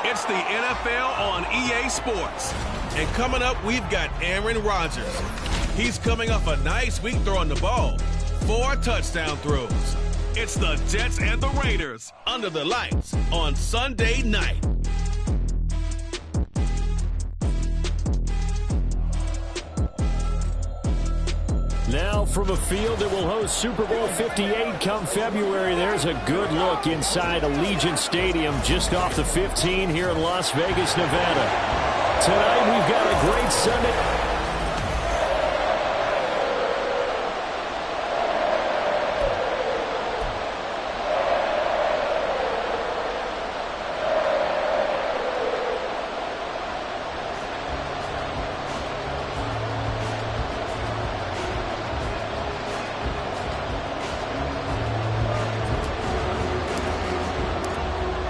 It's the NFL on EA Sports. And coming up, we've got Aaron Rodgers. He's coming off a nice week throwing the ball. 4 touchdown throws. It's the Jets and the Raiders under the lights on Sunday night. Now from a field that will host Super Bowl 58 come February, there's a good look inside Allegiant Stadium just off the 15 here in Las Vegas, Nevada. Tonight we've got a great Sunday.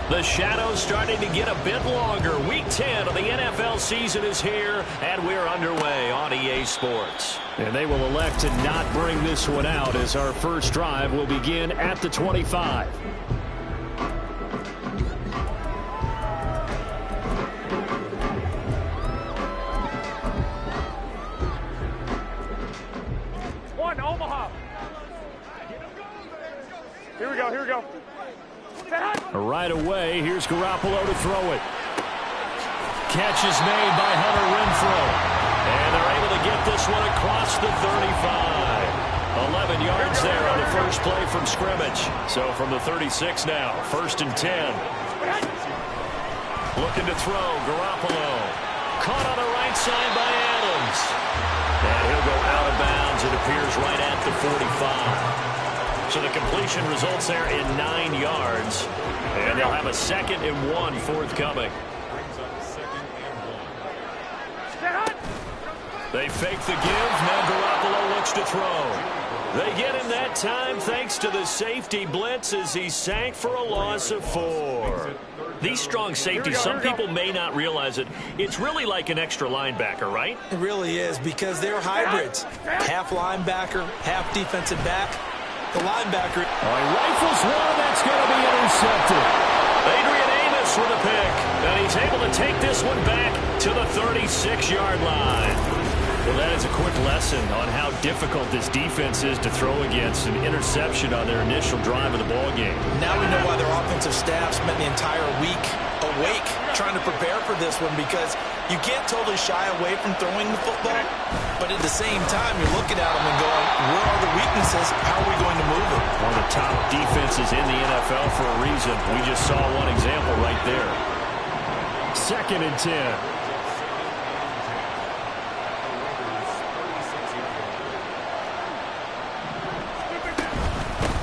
The shadow's starting to get a bit longer. Week 10 of the NFL season is here, and we're underway on EA Sports. And they will elect to not bring this one out as our first drive will begin at the 25. One, Omaha. Here we go, here we go. Right away, here's Garoppolo to throw it. Catch is made by Hunter Renfrow. And they're able to get this one across the 35. 11 yards there on the first play from scrimmage. So from the 36 now, 1st and 10. Looking to throw, Garoppolo. Caught on the right side by Adams. And he'll go out of bounds, it appears, right at the 45. So the completion results there in 9 yards. And they'll have a 2nd and 1 forthcoming. They fake the give. Now Garoppolo looks to throw. They get him that time thanks to the safety blitz as he sank for a loss of 4. These strong safeties, some people may not realize it. It's really like an extra linebacker, right? It really is, because they're hybrids. Half linebacker, half defensive back. The linebacker. Rifles one, that's going to be intercepted. Adrian Amos with a pick, and he's able to take this one back to the 36-yard line. Well, that is a quick lesson on how difficult this defense is to throw against. An interception on their initial drive of the ballgame. Now we know why their offensive staff spent the entire week awake trying to prepare for this one, because you can't totally shy away from throwing the football, but at the same time you're looking at them and going, where are the weaknesses? How are we going to move them? One of the top defenses in the NFL for a reason. We just saw one example right there. 2nd and 10.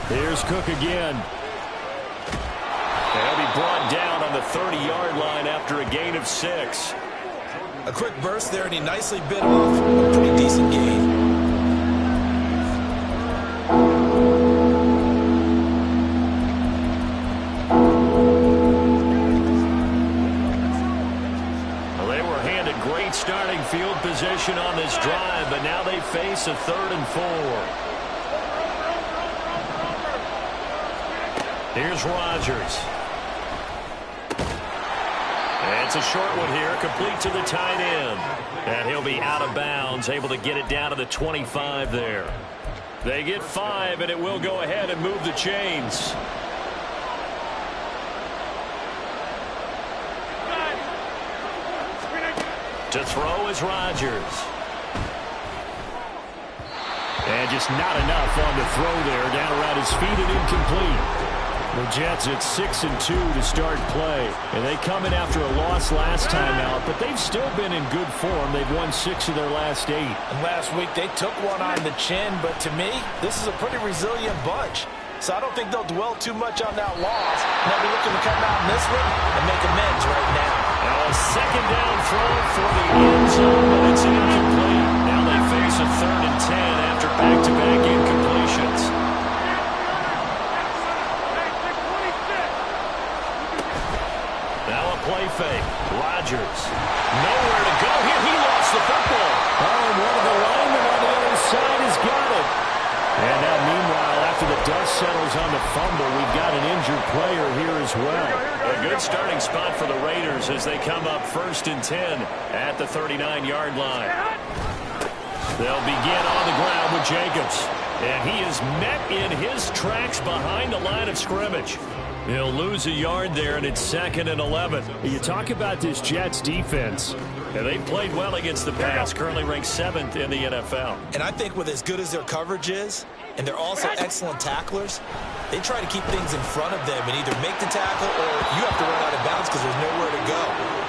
Here's Cook again. They'll be brought down on the 30-yard line after a gain of 6. A quick burst there, and he nicely bit off a pretty decent gain. Well, they were handed great starting field position on this drive, but now they face a 3rd and 4. Here's Rodgers. And it's a short one here, complete to the tight end. And he'll be out of bounds, able to get it down to the 25 there. They get 5, and it will go ahead and move the chains. To throw is Rodgers. And just not enough on the throw there, down around his feet and incomplete. The Jets at 6-2 to start play. And they come in after a loss last time out, but they've still been in good form. They've won 6 of their last 8. And last week they took one on the chin, but to me, this is a pretty resilient bunch. So I don't think they'll dwell too much on that loss. They'll be looking to come out in this one and make amends right now. Now a 2nd down throw for the end zone, but it's incomplete. Now they face a 3rd and 10 after back-to-back incompletions. Play fake. Rodgers. Nowhere to go here. He lost the football. Oh, and one of the linemen on the other side has got it. And now, meanwhile, after the dust settles on the fumble, we've got an injured player here as well. A good starting spot for the Raiders as they come up 1st and 10 at the 39-yard line. They'll begin on the ground with Jacobs. And he is met in his tracks behind the line of scrimmage. He'll lose a yard there, and it's 2nd and 11. You talk about this Jets defense. And they played well against the pass, currently ranked 7th in the NFL. And I think with as good as their coverage is, and they're also excellent tacklers, they try to keep things in front of them and either make the tackle or you have to run out of bounds because there's nowhere to go.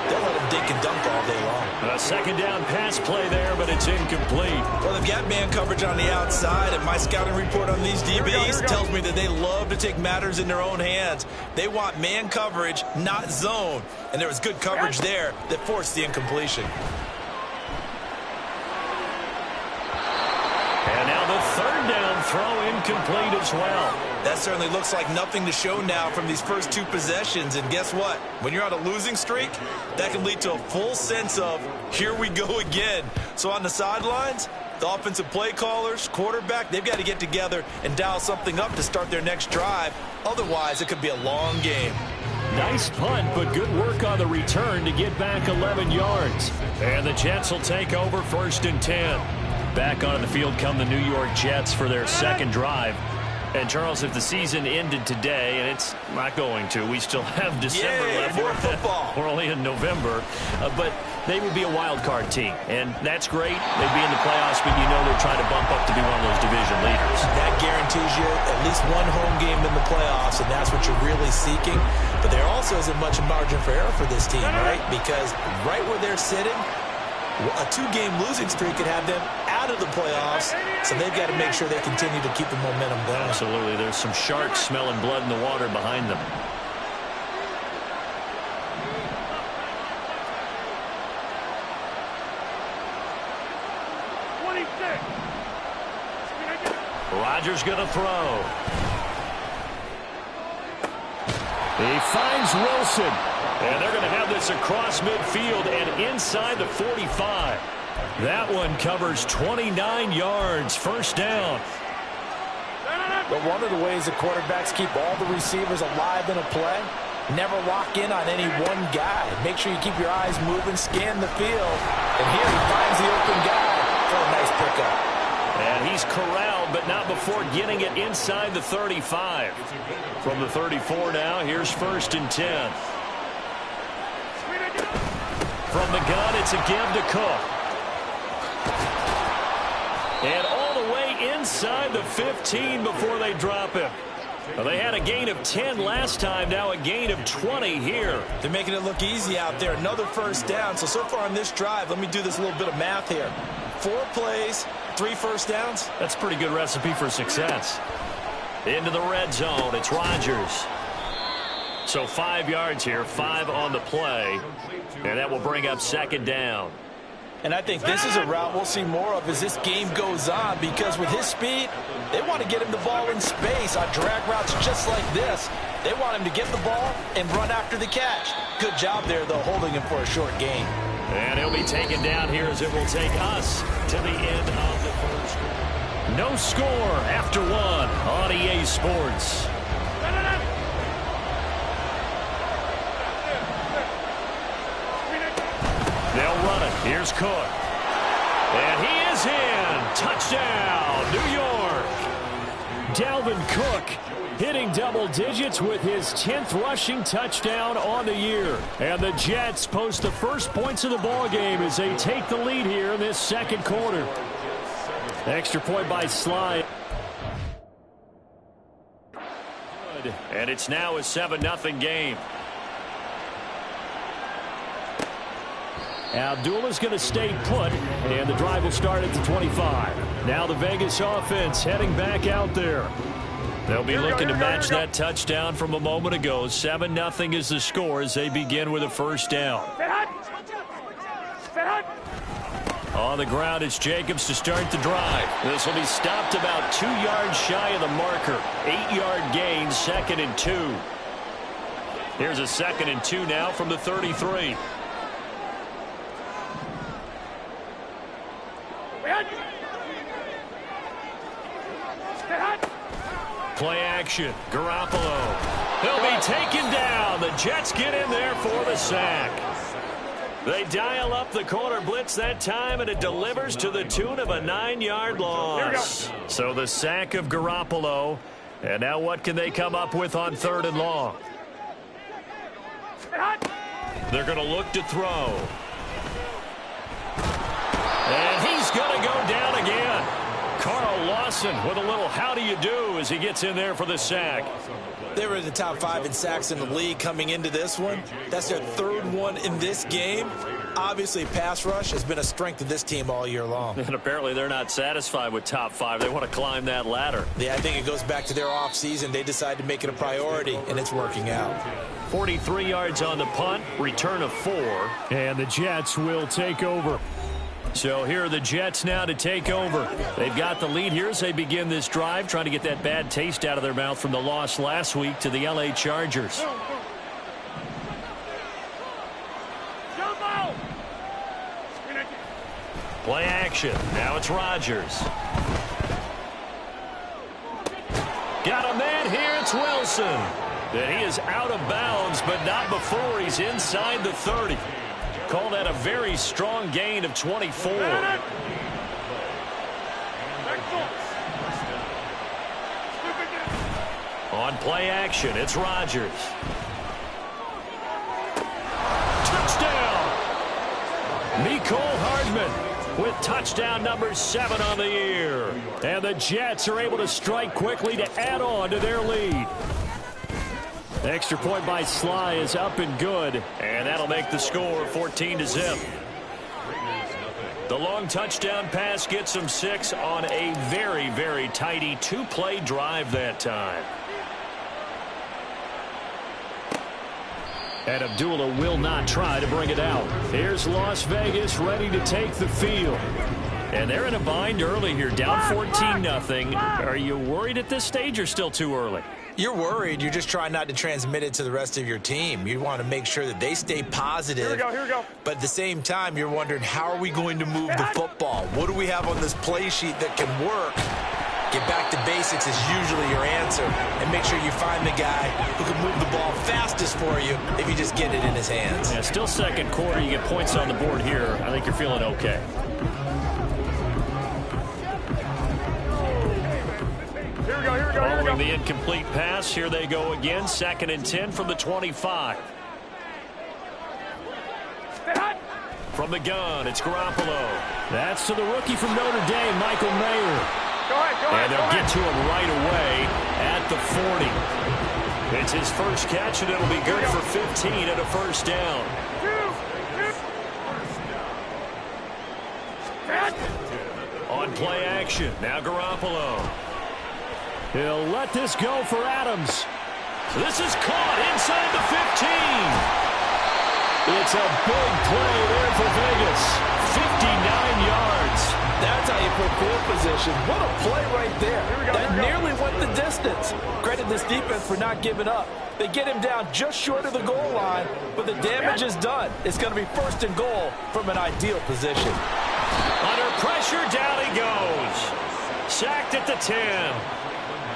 They'll let them dink and dunk all day long. A 2nd down pass play there, but it's incomplete. Well, they've got man coverage on the outside, and my scouting report on these DBs tells me that they love to take matters in their own hands. They want man coverage, not zone. And there was good coverage there that forced the incompletion. And now the 3rd down throw incomplete as well. That certainly looks like nothing to show now from these first 2 possessions. And guess what? When you're on a losing streak, that can lead to a full sense of, here we go again. So on the sidelines, the offensive play callers, quarterback, they've got to get together and dial something up to start their next drive. Otherwise, it could be a long game. Nice punt, but good work on the return to get back 11 yards. And the Jets will take over 1st and 10. Back onto the field come the New York Jets for their 2nd drive. And, Charles, if the season ended today, and it's not going to, we still have December left. More football. We're only in November. But they would be a wild card team, and that's great. They'd be in the playoffs, but you know they're trying to bump up to be one of those division leaders. That guarantees you at least one home game in the playoffs, and that's what you're really seeking. But there also isn't much margin for error for this team, right? Because right where they're sitting, a 2-game losing streak could have them out of the playoffs, so they've got to make sure they continue to keep the momentum going. Absolutely. There's some sharks smelling blood in the water behind them. Rodgers going to throw. He finds Wilson. And they're going to have this across midfield and inside the 45. That one covers 29 yards. 1st down. But one of the ways the quarterbacks keep all the receivers alive in a play, never lock in on any one guy. Make sure you keep your eyes moving, scan the field. And here he finds the open guy for a nice pickup. And he's corralled, but not before getting it inside the 35. From the 34 now, here's 1st and 10. From the gun, it's a give to Cook. And all the way inside the 15 before they drop him. Well, they had a gain of 10 last time, now a gain of 20 here. They're making it look easy out there. Another 1st down. So far on this drive, let me do this little bit of math here. 4 plays, 3 1st downs. That's a pretty good recipe for success. Into the red zone, it's Rodgers. So 5 yards here, 5 on the play. And that will bring up 2nd down. And I think this is a route we'll see more of as this game goes on, because with his speed, they want to get him the ball in space on drag routes just like this. They want him to get the ball and run after the catch. Good job there, though, holding him for a short gain. And he'll be taken down here as it will take us to the end of the 1st. No score after 1 on EA Sports. They'll run it. Here's Cook. And he is in. Touchdown, New York. Dalvin Cook hitting double digits with his 10th rushing touchdown on the year. And the Jets post the first points of the ball game as they take the lead here in this 2nd quarter. Extra point by Sly. And it's now a 7-0 game. Abdullah's going to stay put, and the drive will start at the 25. Now the Vegas offense heading back out there. They'll be looking to match that touchdown from a moment ago. 7-0 is the score as they begin with a 1st down. On the ground, it's Jacobs to start the drive. This will be stopped about 2 yards shy of the marker. 8-yard gain, 2nd and 2. Here's a 2nd and 2 now from the 33. Play action. Garoppolo. He'll be taken down. The Jets get in there for the sack. They dial up the corner blitz that time, and it delivers to the tune of a 9-yard loss. So the sack of Garoppolo. And now what can they come up with on 3rd and long? They're going to look to throw. And he's going to go down again. Carl Lawson with a little how do you do as he gets in there for the sack. They were in the top 5 in sacks in the league coming into this one. That's their 3rd one in this game. Obviously, pass rush has been a strength of this team all year long. And apparently they're not satisfied with top 5. They want to climb that ladder. Yeah, I think it goes back to their offseason. They decided to make it a priority, and it's working out. 43 yards on the punt, return of 4. And the Jets will take over. So here are the Jets now to take over. They've got the lead here as they begin this drive, trying to get that bad taste out of their mouth from the loss last week to the L.A. Chargers. Play action. Now it's Rodgers. Got a man here. It's Wilson. And he is out of bounds, but not before he's inside the 30. Call that a very strong gain of 24. On play action, it's Rodgers. Touchdown! Mecole Hardman with touchdown number 7 on the year. And the Jets are able to strike quickly to add on to their lead. Extra point by Sly is up and good, and that'll make the score 14-0. The long touchdown pass gets them 6 on a very, very tidy 2-play drive that time. And Abdullah will not try to bring it out. Here's Las Vegas ready to take the field. And they're in a bind early here, down 14-0. Are you worried at this stage or still too early? You're worried. You're just trying not to transmit it to the rest of your team. You want to make sure that they stay positive. Here we go. But at the same time, you're wondering, how are we going to move the football? What do we have on this play sheet that can work? Get back to basics is usually your answer. And make sure you find the guy who can move the ball fastest for you if you just get it in his hands. Yeah, still second quarter. You get points on the board here. I think you're feeling okay. Following the incomplete pass, here they go again. 2nd and 10 from the 25. From the gun, it's Garoppolo. That's to the rookie from Notre Dame, Michael Mayer. Go ahead. And they'll get to him right away at the 40. It's his first catch, and it'll be good for 15 and a first down. On play action, now Garoppolo. He'll let this go for Adams. This is caught inside the 15. It's a big play there for Vegas. 59 yards. That's how you put field position. What a play right there. That nearly went the distance. Credit this defense for not giving up. They get him down just short of the goal line, but the damage is done. It's going to be 1st and goal from an ideal position. Under pressure, down he goes. Sacked at the 10.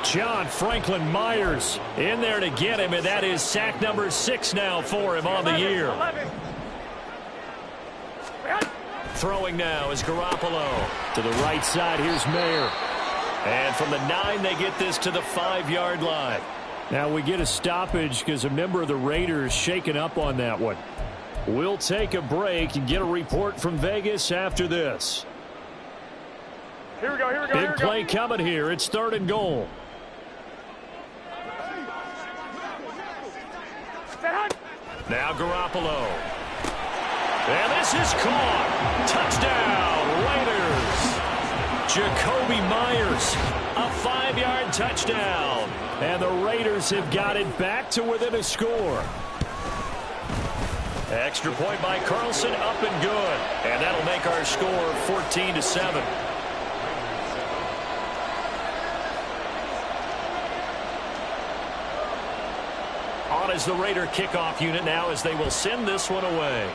John Franklin Myers in there to get him, and that is sack number 6 now for him on the year. Throwing now is Garoppolo. To the right side, here's Mayer. And from the 9, they get this to the 5-yard line. Now we get a stoppage because a member of the Raiders shaken up on that one. We'll take a break and get a report from Vegas after this. Here we go. Big play coming here. It's 3rd and goal. Now Garoppolo. And this is caught. Touchdown, Raiders. Jacoby Myers, a 5-yard touchdown. And the Raiders have got it back to within a score. Extra point by Carlson, up and good. And that'll make our score 14-7. On is the Raider kickoff unit now as they will send this one away.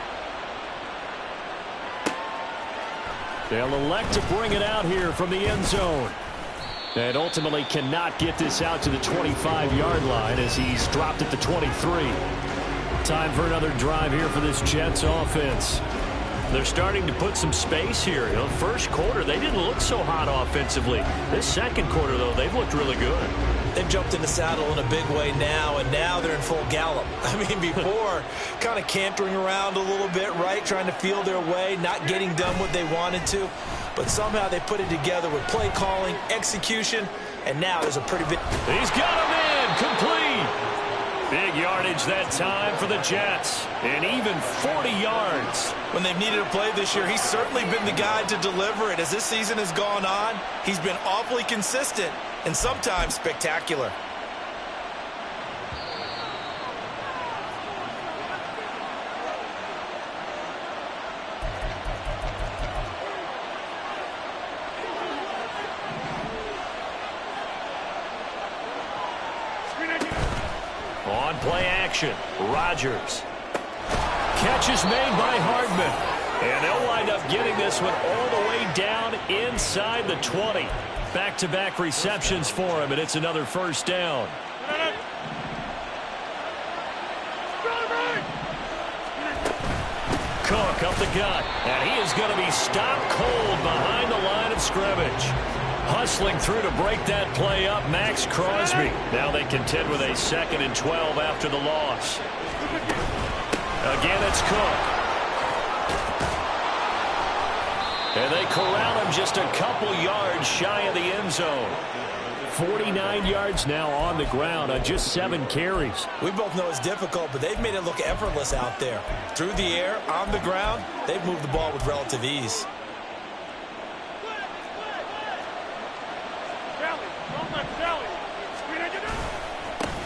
They'll elect to bring it out here from the end zone. And ultimately cannot get this out to the 25-yard line as he's dropped at the 23. Time for another drive here for this Jets offense. They're starting to put some space here. You know, first quarter, they didn't look so hot offensively. This second quarter, though, they've looked really good. They've jumped in the saddle in a big way now, and now they're in full gallop. I mean, before, kind of cantering around a little bit, right, trying to feel their way, not getting done what they wanted to. But somehow they put it together with play calling, execution, and now there's a pretty big... He's got him in, complete. Big yardage that time for the Jets, and even 40 yards. When they've needed a play this year, he's certainly been the guy to deliver it. As this season has gone on, he's been awfully consistent and sometimes spectacular. On play action, Rodgers. Catch is made by Hardman. And they'll wind up getting this one all the way down inside the 20. Back-to-back receptions for him, and it's another first down. Cook up the gut, and he is going to be stopped cold behind the line of scrimmage. Hustling through to break that play up, Max Crosby. Now they contend with a 2nd and 12 after the loss. Again, it's Cook. And they corral him just a couple yards shy of the end zone. 49 yards now on the ground on just 7 carries. We both know it's difficult, but they've made it look effortless out there. Through the air, on the ground, they've moved the ball with relative ease.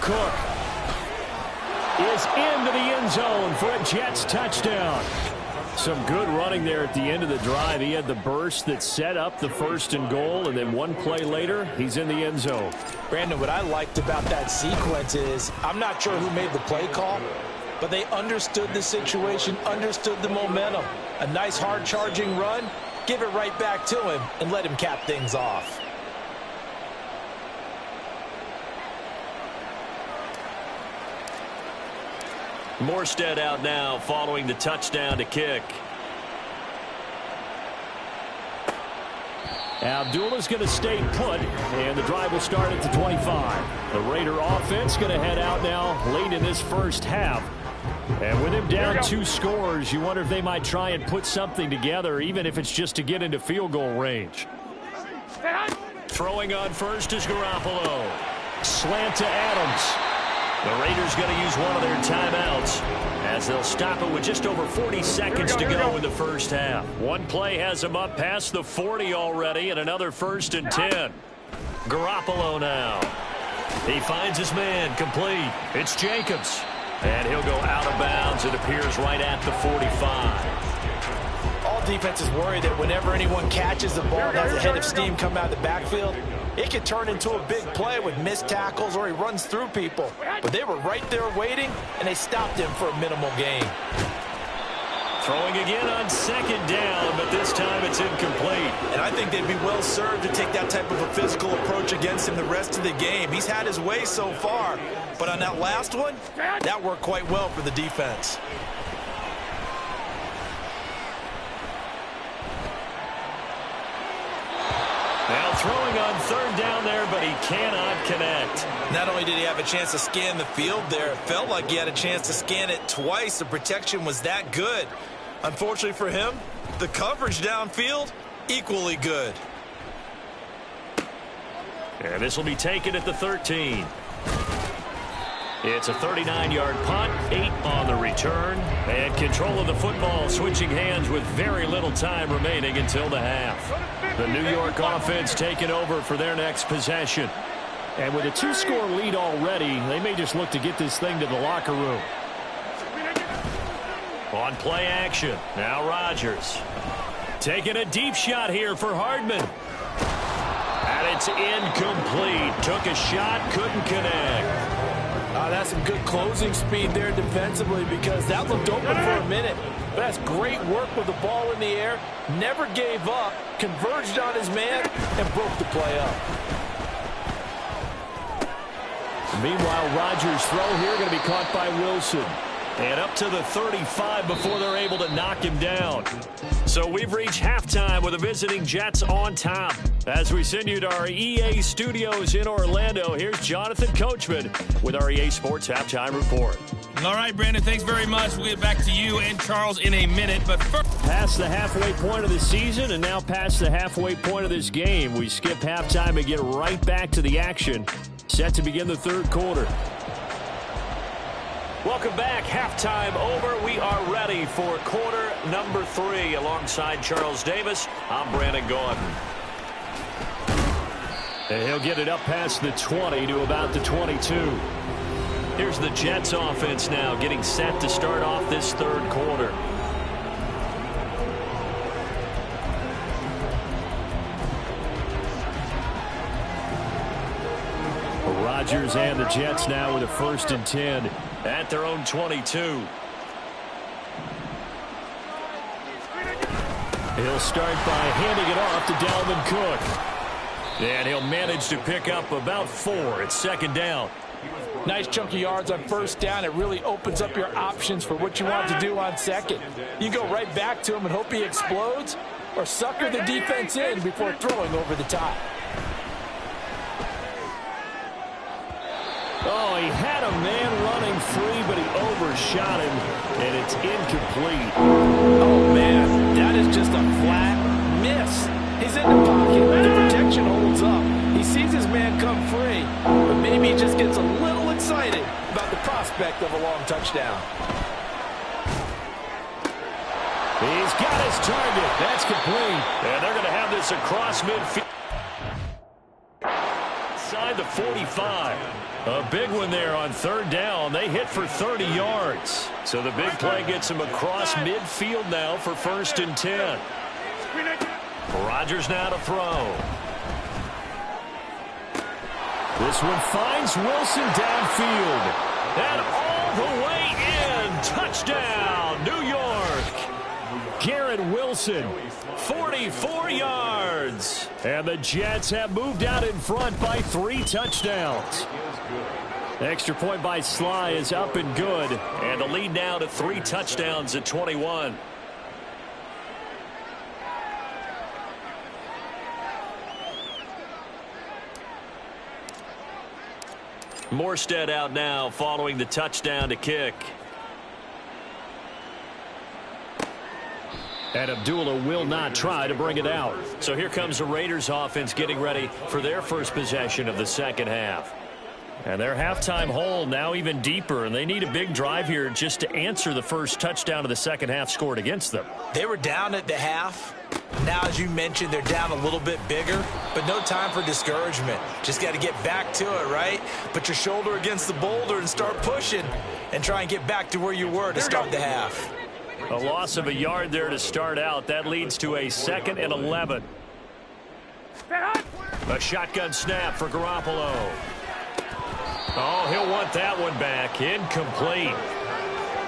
Cook is into the end zone for a Jets touchdown. Some good running there at the end of the drive. He had the burst that set up the 1st and goal, and then one play later, he's in the end zone. Brandon, what I liked about that sequence is, I'm not sure who made the play call, but they understood the situation, understood the momentum. A nice hard-charging run, give it right back to him, and let him cap things off. Morstead out now following the touchdown to kick. Abdullah's going to stay put, and the drive will start at the 25. The Raider offense going to head out now late in this first half. And with him down 2 scores, you wonder if they might try and put something together, even if it's just to get into field goal range. Throwing on first is Garoppolo. Slant to Adams. The Raiders going to use one of their timeouts as they'll stop it with just over 40 seconds to go in the first half. One play has them up past the 40 already, and another 1st and 10. Garoppolo now. He finds his man complete. It's Jacobs. And he'll go out of bounds. It appears right at the 45. All defenses worry that whenever anyone catches the ball and has a head of steam come out of the backfield, it can turn into a big play with missed tackles or he runs through people. But they were right there waiting, and they stopped him for a minimal gain. Throwing again on 2nd down, but this time it's incomplete. And I think they'd be well served to take that type of a physical approach against him the rest of the game. He's had his way so far, but on that last one, that worked quite well for the defense. Now throwing on 3rd down there, but he cannot connect. Not only did he have a chance to scan the field there, it felt like he had a chance to scan it twice. The protection was that good. Unfortunately for him, the coverage downfield, equally good. And this will be taken at the 13. It's a 39-yard punt, 8 on the return, and control of the football switching hands with very little time remaining until the half. The New York offense taking over for their next possession. And with a 2-score lead already, they may just look to get this thing to the locker room. On play action, now Rodgers. Taking a deep shot here for Hardman. And it's incomplete. Took a shot, couldn't connect. That's some good closing speed there defensively because that looked open for a minute. But that's great work with the ball in the air. Never gave up, converged on his man, and broke the play up. Meanwhile, Rodgers' throw here going to be caught by Wilson. And up to the 35 before they're able to knock him down. So we've reached halftime with the visiting Jets on top. As we send you to our EA studios in Orlando, here's Jonathan Coachman with our EA Sports Halftime Report. All right, Brandon, thanks very much. We'll get back to you and Charles in a minute. But first, past the halfway point of the season and now past the halfway point of this game. We skip halftime and get right back to the action. Set to begin the third quarter. Welcome back. Halftime over. We are ready for quarter number 3. Alongside Charles Davis, I'm Brandon Gordon. And he'll get it up past the 20 to about the 22. Here's the Jets offense now getting set to start off this third quarter. Rodgers and the Jets now with a 1st and 10 at their own 22. He'll start by handing it off to Dalvin Cook. And he'll manage to pick up about 4. It's 2nd down. Nice chunk of yards on 1st down. It really opens up your options for what you want to do on 2nd. You go right back to him and hope he explodes, or sucker the defense in before throwing over the top. Oh, he had a man running free, but he overshot him, and it's incomplete. Oh, man, that is just a flat miss. He's in the pocket. The protection holds up. He sees his man come free, but maybe he just gets a little excited about the prospect of a long touchdown. He's got his target. That's complete. And they're going to have this across midfield. Inside the 45. A big one there on 3rd down. They hit for 30 yards. So the big play gets him across midfield now for 1st and 10. Rodgers now to throw. This one finds Wilson downfield. And all the way in. Touchdown, New York. Garrett Wilson. 44 yards. And the Jets have moved out in front by 3 touchdowns. Extra point by Sly is up and good. And the lead now to 3 touchdowns at 21. Morstead out now following the touchdown to kick. And Abdullah will not try to bring it out. So here comes the Raiders offense getting ready for their first possession of the second half. And their halftime hole now even deeper, and they need a big drive here just to answer the first touchdown of the second half scored against them. They were down at the half. Now, as you mentioned, they're down a little bit bigger, but no time for discouragement. Just got to get back to it, right? Put your shoulder against the boulder and start pushing and try and get back to where you were to start the half. A loss of a yard there to start out. That leads to a 2nd and 11. A shotgun snap for Garoppolo. Oh, he'll want that one back. Incomplete.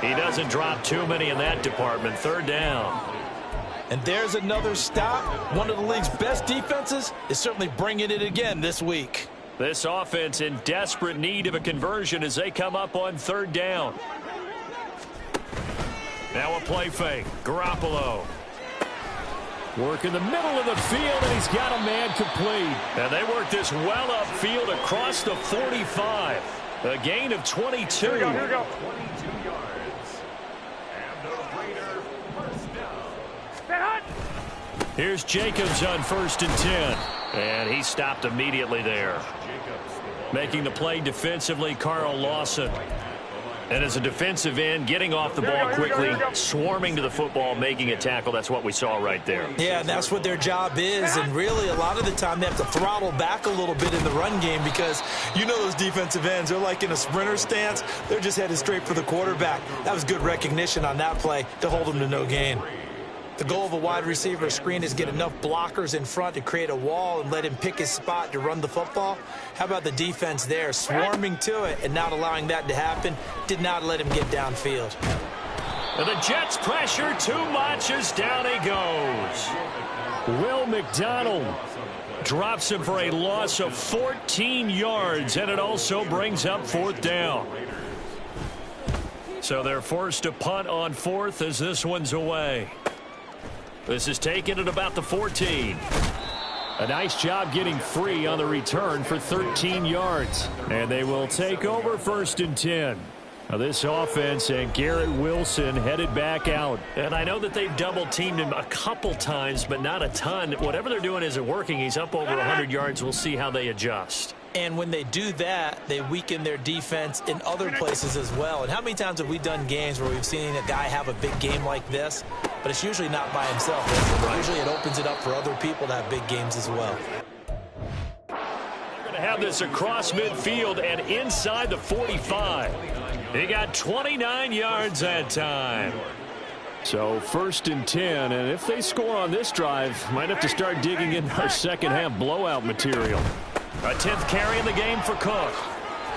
He doesn't drop too many in that department. 3rd down. And there's another stop. One of the league's best defenses is certainly bringing it again this week. This offense in desperate need of a conversion as they come up on 3rd down. Now a play fake. Garoppolo. Work in the middle of the field, and he's got a man complete. And they work this well upfield across the 45. A gain of 22. Here we go. 22 yards. And the Raider first down. Here's Jacobs on 1st and 10. And he stopped immediately there. Making the play defensively, Carl Lawson. And as a defensive end, getting off the ball quickly, swarming to the football, making a tackle. That's what we saw right there. Yeah, and that's what their job is. And really, a lot of the time, they have to throttle back a little bit in the run game because you know those defensive ends, they're like in a sprinter stance. They're just headed straight for the quarterback. That was good recognition on that play to hold them to no gain. The goal of a wide receiver screen is get enough blockers in front to create a wall and let him pick his spot to run the football. How about the defense there, swarming to it and not allowing that to happen? Did not let him get downfield. And the Jets pressure too much as down he goes. Will McDonald drops him for a loss of 14 yards, and it also brings up 4th down. So they're forced to punt on 4th as this one's away. This is taken at about the 14. A nice job getting free on the return for 13 yards. And they will take over 1st and 10. Now this offense and Garrett Wilson headed back out. And I know that they've double-teamed him a couple times, but not a ton. Whatever they're doing isn't working. He's up over 100 yards. We'll see how they adjust. And when they do that, they weaken their defense in other places as well. And how many times have we done games where we've seen a guy have a big game like this, but it's usually not by himself. Usually it opens it up for other people to have big games as well. They're going to have this across midfield and inside the 45. He got 29 yards that time. So 1st and 10, and if they score on this drive, might have to start digging in our second half blowout material. A 10th carry in the game for Cook.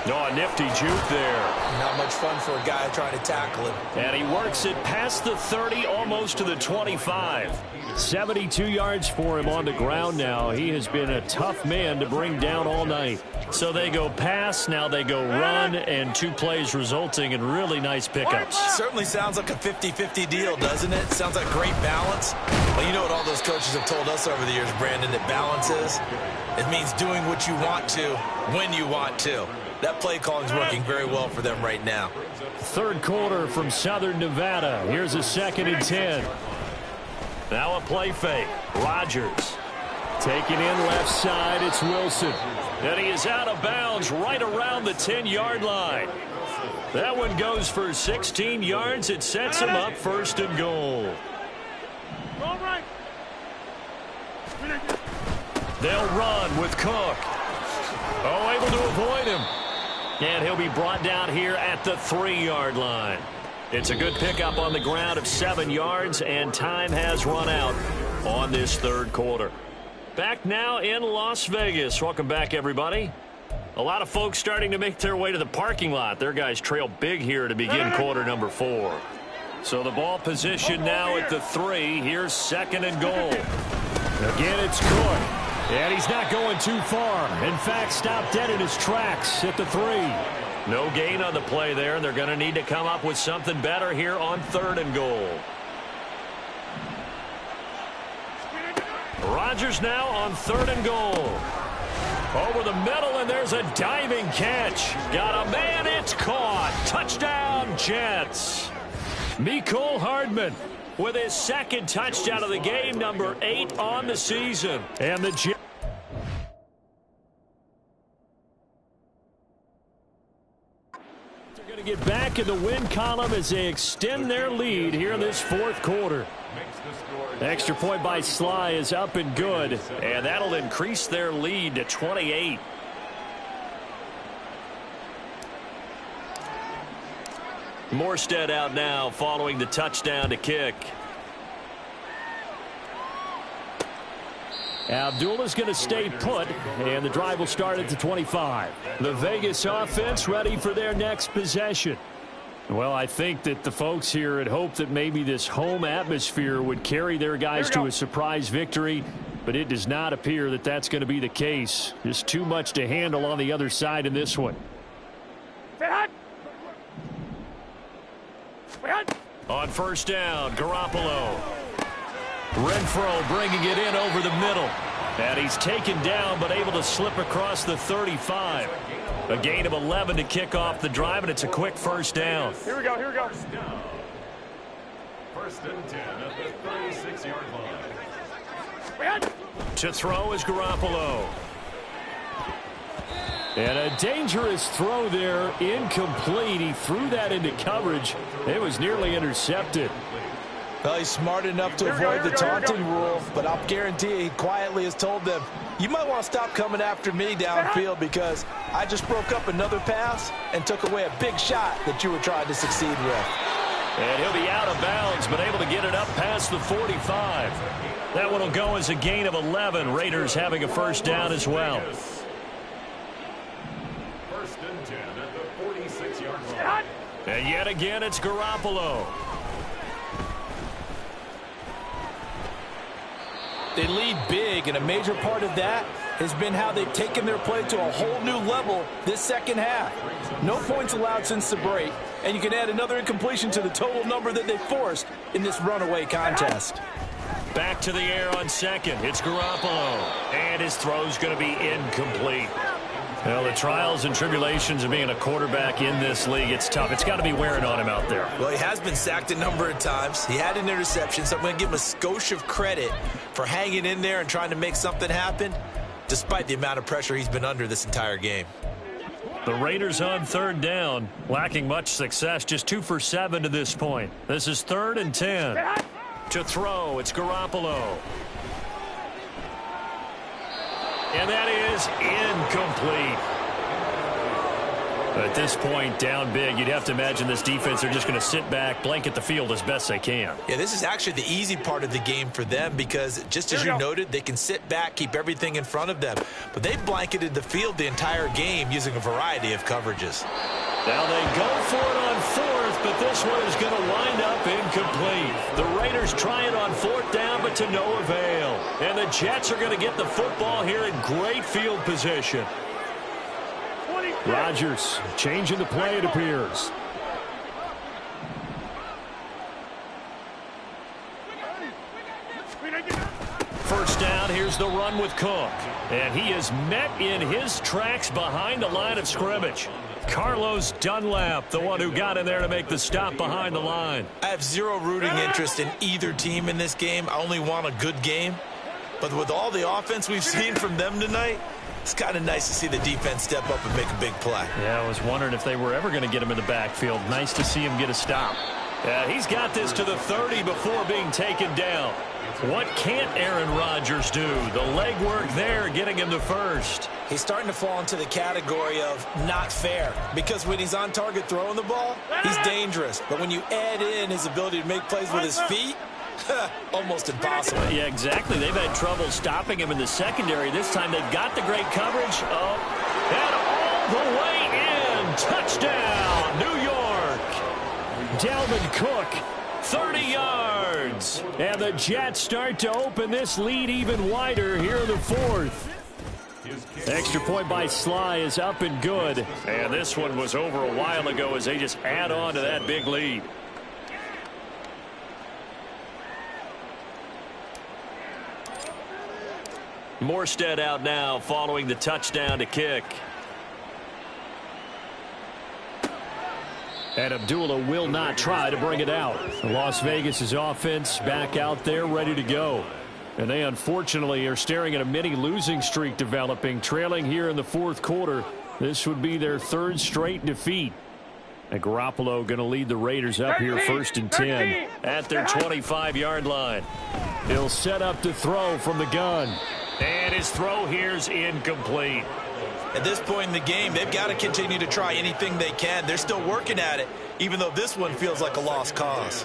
Oh, a nifty juke there. Not much fun for a guy trying to tackle him. And he works it past the 30, almost to the 25. 72 yards for him on the ground now. He has been a tough man to bring down all night. So they go pass, now they go run, and 2 plays resulting in really nice pickups. Certainly sounds like a 50-50 deal, doesn't it? Sounds like great balance. Well, you know what all those coaches have told us over the years, Brandon, that balance is? It means doing what you want to when you want to. That play calling is working very well for them right now. 3rd quarter from Southern Nevada. Here's a 2nd and 10. Now a play fake. Rodgers. Taking in left side, it's Wilson. And he is out of bounds right around the 10-yard line. That one goes for 16 yards. It sets him up 1st and goal. All right. They'll run with Cook. Oh, able to avoid him. And he'll be brought down here at the 3-yard line. It's a good pickup on the ground of 7 yards, and time has run out on this 3rd quarter. Back now in Las Vegas. Welcome back, everybody. A lot of folks starting to make their way to the parking lot. Their guys trail big here to begin quarter number 4. So the ball position now at the 3. Here's 2nd and goal. Again, it's Cook. And he's not going too far. In fact, stopped dead in his tracks at the 3. No gain on the play there, and they're going to need to come up with something better here on 3rd and goal. Rodgers now on 3rd and goal. Over the middle, and there's a diving catch. Got a man, it's caught. Touchdown, Jets. Mecole Hardman with his 2nd touchdown of the game, number 8 on the season. And the Jets. They're going to get back in the win column as they extend their lead here in this 4th quarter. Extra point by Sly is up and good, and that'll increase their lead to 28. Morstead out now following the touchdown to kick. Abdullah's going to stay put, and the drive will start at the 25. The Vegas offense ready for their next possession. Well, I think that the folks here had hoped that maybe this home atmosphere would carry their guys to a surprise victory, but it does not appear that that's going to be the case. There's too much to handle on the other side in this one. On 1st down, Garoppolo. Renfro bringing it in over the middle. And he's taken down but able to slip across the 35. A gain of 11 to kick off the drive, and it's a quick 1st down. Here we go, here we go. 1st and 10 at the 36-yard line. To throw is Garoppolo. And a dangerous throw there, incomplete. He threw that into coverage. It was nearly intercepted. Well, he's smart enough to avoid the taunting rule, but I'll guarantee he quietly has told them, you might want to stop coming after me downfield because I just broke up another pass and took away a big shot that you were trying to succeed with. And he'll be out of bounds, but able to get it up past the 45. That one will go as a gain of 11. Raiders having a 1st down as well. 1st and 10 at the 46-yard line. And yet again, it's Garoppolo. They lead big, and a major part of that has been how they've taken their play to a whole new level this second half. No points allowed since the break, and you can add another incompletion to the total number that they forced in this runaway contest. Back to the air on second. It's Garoppolo, and his throw's going to be incomplete. Well, the trials and tribulations of being a quarterback in this league, it's tough. It's got to be wearing on him out there. Well, he has been sacked a number of times. He had an interception, so I'm going to give him a skosh of credit for hanging in there and trying to make something happen, despite the amount of pressure he's been under this entire game. The Raiders on third down, lacking much success, just 2 for 7 to this point. This is 3rd and 10. To throw, it's Garoppolo. And that is incomplete. At this point, down big, you'd have to imagine this defense, they're just going to sit back, blanket the field as best they can. Yeah, this is actually the easy part of the game for them because, just as you noted, they can sit back, keep everything in front of them. But they blanketed the field the entire game using a variety of coverages. Now they go for it on 4th, but this one is going to wind up incomplete. The Raiders try it on 4th down, but to no avail. And the Jets are going to get the football here in great field position. Rodgers changing the play, it appears. First down, here's the run with Cook. And he is met in his tracks behind the line of scrimmage. Carlos Dunlap, the one who got in there to make the stop behind the line. I have zero rooting interest in either team in this game. I only want a good game. But with all the offense we've seen from them tonight, it's kind of nice to see the defense step up and make a big play. Yeah, I was wondering if they were ever going to get him in the backfield. Nice to see him get a stop. He's got this to the 30 before being taken down. What can't Aaron Rodgers do? The legwork there getting him to first. He's starting to fall into the category of not fair because when he's on target throwing the ball, he's dangerous. But when you add in his ability to make plays with his feet, almost impossible. Yeah, exactly. They've had trouble stopping him in the secondary. This time they've got the great coverage. Oh, and all the way in. Touchdown, New York. Dalvin Cook, 30 yards. And the Jets start to open this lead even wider here in the 4th. Extra point by Sly is up and good. And this one was over a while ago as they just add on to that big lead. Morstead out now following the touchdown to kick. And Abdullah will not try to bring it out. Las Vegas' offense back out there ready to go. And they unfortunately are staring at a mini losing streak developing, trailing here in the 4th quarter. This would be their 3rd straight defeat. And Garoppolo going to lead the Raiders up here 1st and 10. At their 25-yard line. He'll set up to throw from the gun. And his throw here's incomplete. At this point in the game, they've got to continue to try anything they can. They're still working at it, even though this one feels like a lost cause.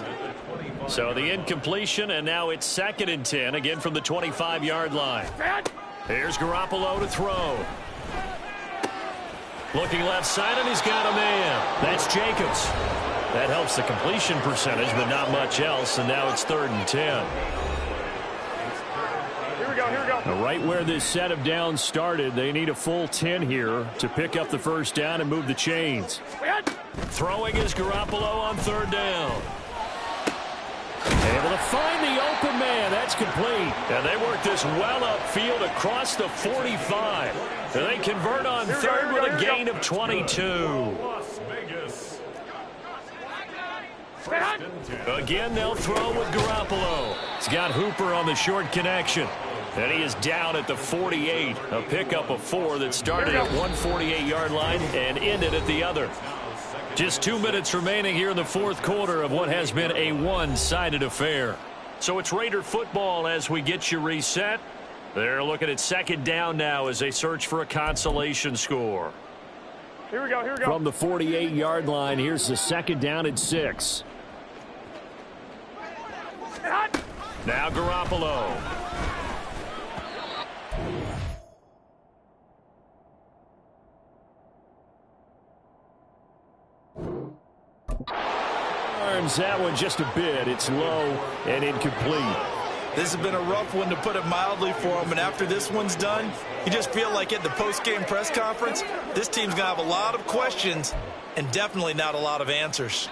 So the incompletion, and now it's 2nd and 10, again from the 25-yard line. Here's Garoppolo to throw. Looking left side, and he's got a man. That's Jacobs. That helps the completion percentage, but not much else, and now it's 3rd and 10. Right where this set of downs started, they need a full 10 here to pick up the first down and move the chains. Throwing is Garoppolo on 3rd down. Able to find the open man. That's complete. And they work this well upfield across the 45. And they convert on 3rd with a gain of 22. Again, they'll throw with Garoppolo. He's got Hooper on the short connection. And he is down at the 48. A pickup of 4 that started at 148-yard line and ended at the other. Just 2 minutes remaining here in the 4th quarter of what has been a one-sided affair. So it's Raider football as we get you reset. They're looking at 2nd down now as they search for a consolation score. Here we go. From the 48-yard line, here's the 2nd down and 6. Now Garoppolo. Arms that one just a bit. It's low and incomplete. This has been a rough one, to put it mildly, for him. And after this one's done, you just feel like at the post-game press conference, this team's going to have a lot of questions and definitely not a lot of answers.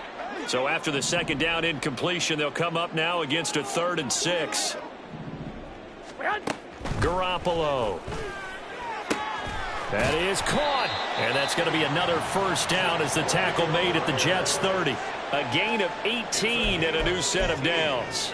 So after the second down incompletion, they'll come up now against a 3rd and 6. Garoppolo. That is caught. And that's going to be another first down as the tackle made at the Jets' 30. A gain of 18 and a new set of downs.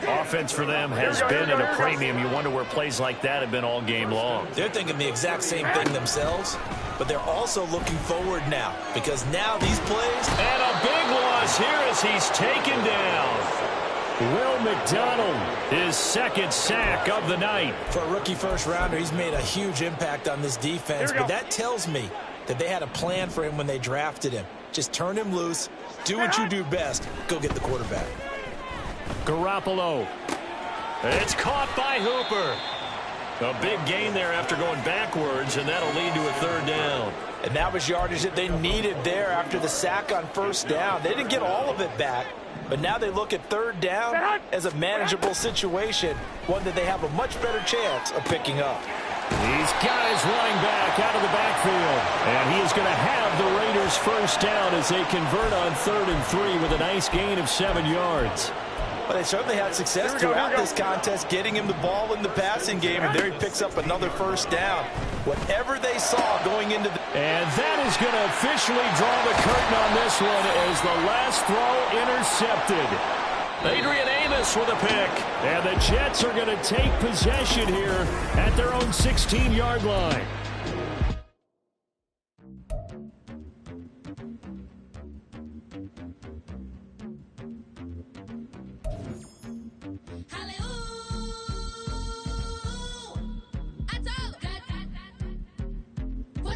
Offense for them has been at a premium. You wonder where plays like that have been all game long. They're thinking the exact same thing themselves, but they're also looking forward now, because now these plays... And a big loss here as he's taken down. Will McDonald, his 2nd sack of the night. For a rookie first-rounder, he's made a huge impact on this defense, but that tells me that they had a plan for him when they drafted him. Just turn him loose, do what you do best, go get the quarterback. Garoppolo. It's caught by Hooper. A big gain there after going backwards, and that'll lead to a 3rd down. And that was yardage that they needed there after the sack on first down. They didn't get all of it back, but now they look at 3rd down as a manageable situation, one that they have a much better chance of picking up. He's got his running back out of the backfield, and he is going to have the Raiders first down as they convert on 3rd and 3 with a nice gain of 7 yards. Well, they certainly had success throughout this contest getting him the ball in the passing game, and there he picks up another first down. Whatever they saw going into the... And that is going to officially draw the curtain on this one as the last throw intercepted. Adrian Amos with a pick. And the Jets are going to take possession here at their own 16-yard line.